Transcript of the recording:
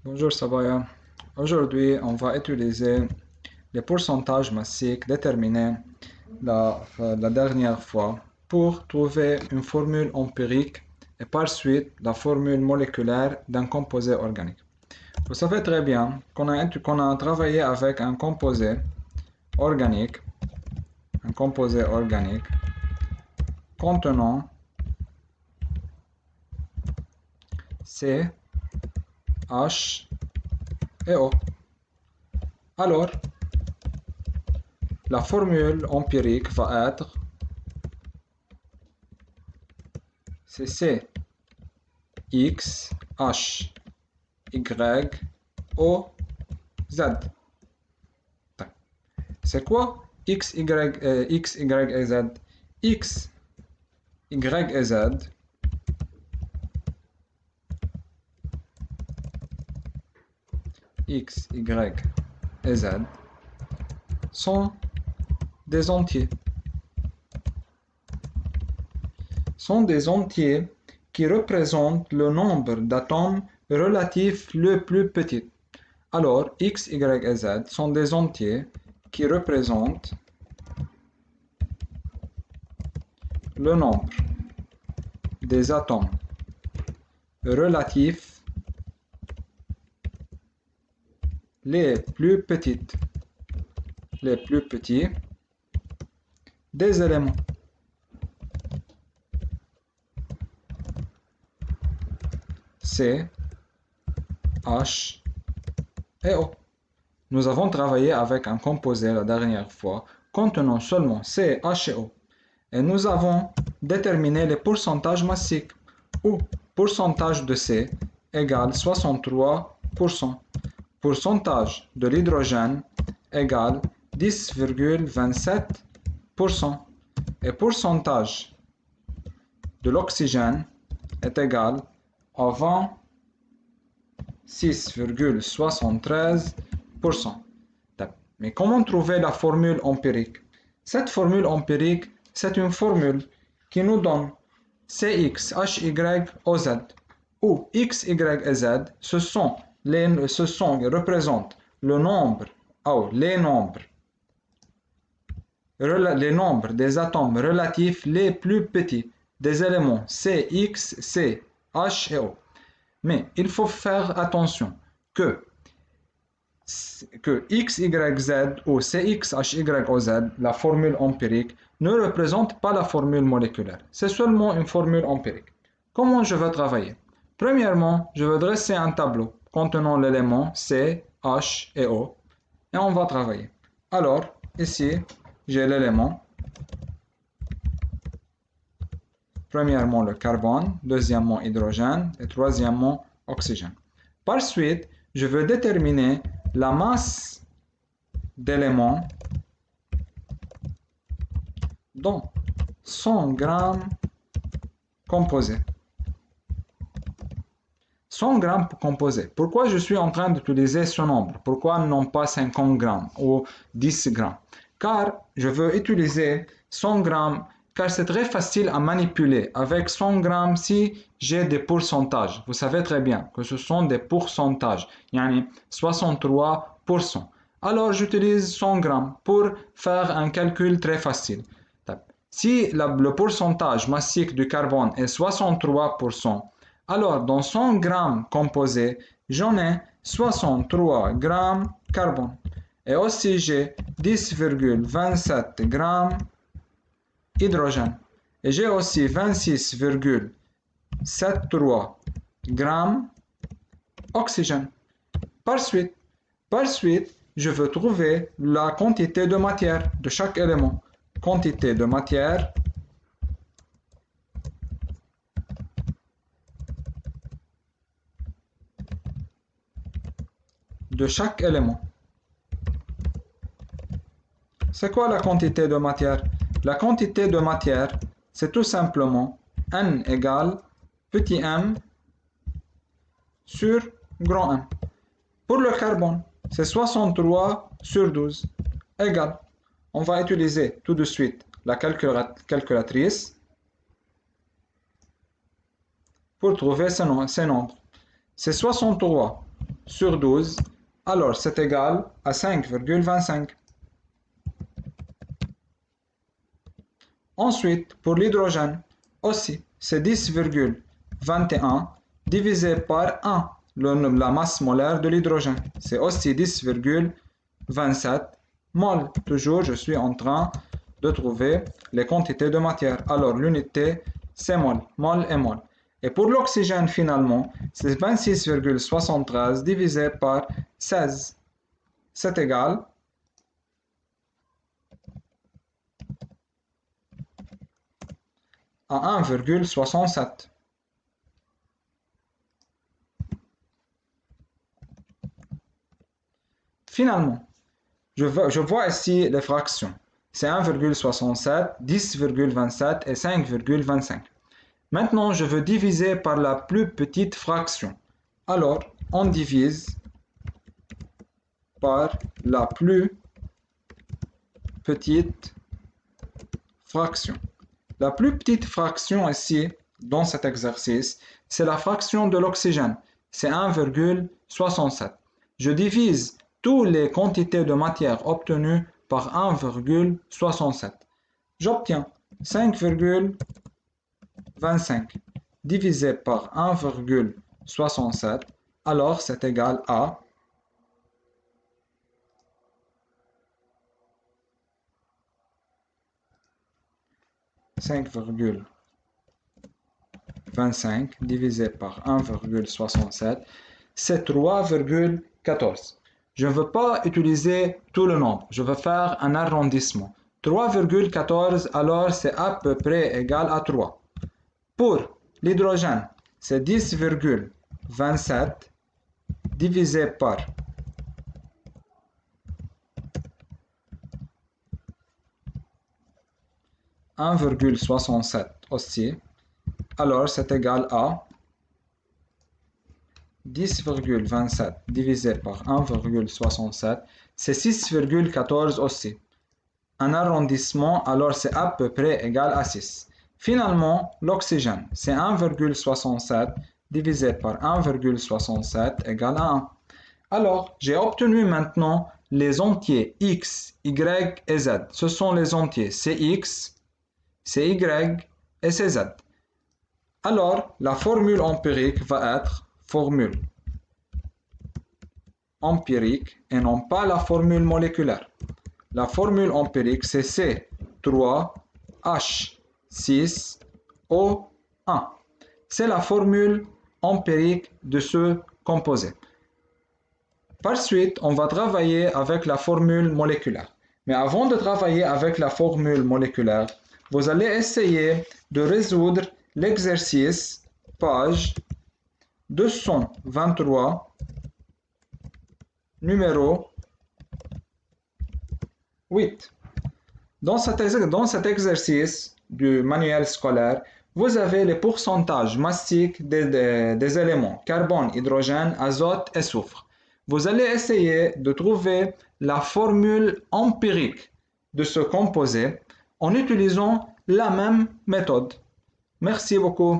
Bonjour Sabaya. Aujourd'hui, on va utiliser les pourcentages massiques déterminés la dernière fois pour trouver une formule empirique et par suite la formule moléculaire d'un composé organique. Vous savez très bien qu'on a travaillé avec organique, un composé organique contenant C, H et O. Alors, la formule empirique va être C, X, H, Y, O, Z. C'est quoi X, Y et Z? X, Y et Z X, Y et Z sont des entiers. Sont des entiers qui représentent le nombre d'atomes relatif le plus petit. Alors, X, Y et Z sont des entiers qui représentent le nombre des atomes relatifs les plus petits des éléments. C, H et O. Nous avons travaillé avec un composé la dernière fois contenant seulement C, H et O. Et nous avons déterminé les pourcentages massiques, où pourcentage de C égale 63%, pourcentage de l'hydrogène égale 10,27% et pourcentage de l'oxygène est égal à 26,73%. Mais comment trouver la formule empirique? Cette formule empirique, c'est une formule qui nous donne Cx, Hy, Oz, où X, Y et Z, représentent le nombre, les nombres des atomes relatifs les plus petits des éléments C, X, C, H et O. Mais il faut faire attention que X, Y, Z ou Cx, Hy, Oz, la formule empirique, ne représente pas la formule moléculaire. C'est seulement une formule empirique. Comment je vais travailler? Premièrement, je vais dresser un tableau contenant l'élément C, H et O et on va travailler. Alors, ici, j'ai l'élément. Premièrement, le carbone, deuxièmement, hydrogène et troisièmement, oxygène. Par suite, je veux déterminer la masse d'éléments dans 100 grammes composés. 100 grammes composés. Pourquoi je suis en train d'utiliser ce nombre? Pourquoi non pas 50 grammes ou 10 grammes? Car je veux utiliser 100 grammes car c'est très facile à manipuler. Avec 100 grammes, si j'ai des pourcentages, vous savez très bien que ce sont des pourcentages, yani 63%. Alors j'utilise 100 grammes pour faire un calcul très facile. Si le pourcentage massique du carbone est 63%, alors dans 100 grammes composés, j'en ai 63 grammes carbone. Et aussi j'ai 10,27 grammes hydrogène. Et j'ai aussi 26,73 grammes oxygène. Par suite, je veux trouver la quantité de matière de chaque élément. Quantité de matière de chaque élément. C'est quoi la quantité de matière? La quantité de matière, c'est tout simplement N égale petit m sur grand M. Pour le carbone, c'est 63 sur 12 égale. On va utiliser tout de suite la calculatrice pour trouver ces nombres. C'est 63 sur 12, alors c'est égal à 5,25. Ensuite, pour l'hydrogène, aussi, c'est 10,21 divisé par 1, la masse molaire de l'hydrogène. C'est aussi 10,27 mol. Toujours, je suis en train de trouver les quantités de matière. Alors, l'unité, c'est mol, mol et mol. Et pour l'oxygène, finalement, c'est 26,73 divisé par 16. C'est égal à 1,67. Finalement, je vois ici les fractions. C'est 1,67, 10,27 et 5,25. Maintenant, je veux diviser par la plus petite fraction. Alors, on divise par la plus petite fraction. La plus petite fraction ici, dans cet exercice, c'est la fraction de l'oxygène. C'est 1,67. Je divise toutes les quantités de matière obtenues par 1,67. J'obtiens 5,25 divisé par 1,67. Alors, c'est égal à 5,25 divisé par 1,67, c'est 3,14. Je ne veux pas utiliser tout le nombre, je veux faire un arrondissement. 3,14, alors c'est à peu près égal à 3. Pour l'hydrogène, c'est 10,27 divisé par 1,67 aussi. Alors c'est égal à 10,27 divisé par 1,67, c'est 6,14 aussi. Un arrondissement, alors c'est à peu près égal à 6. Finalement, l'oxygène, c'est 1,67 divisé par 1,67 égale à 1. Alors, j'ai obtenu maintenant les entiers x, y et z. Ce sont les entiers, c'est x, c'est y et c'est z. Alors, la formule empirique va être formule empirique et non pas la formule moléculaire. La formule empirique, c'est C3H6O1. C'est la formule empirique de ce composé. Par suite, on va travailler avec la formule moléculaire. Mais avant de travailler avec la formule moléculaire, vous allez essayer de résoudre l'exercice page 223, numéro 8. Dans cet exercice du manuel scolaire, vous avez les pourcentages massiques des éléments carbone, hydrogène, azote et soufre. Vous allez essayer de trouver la formule empirique de ce composé en utilisant la même méthode. Merci beaucoup.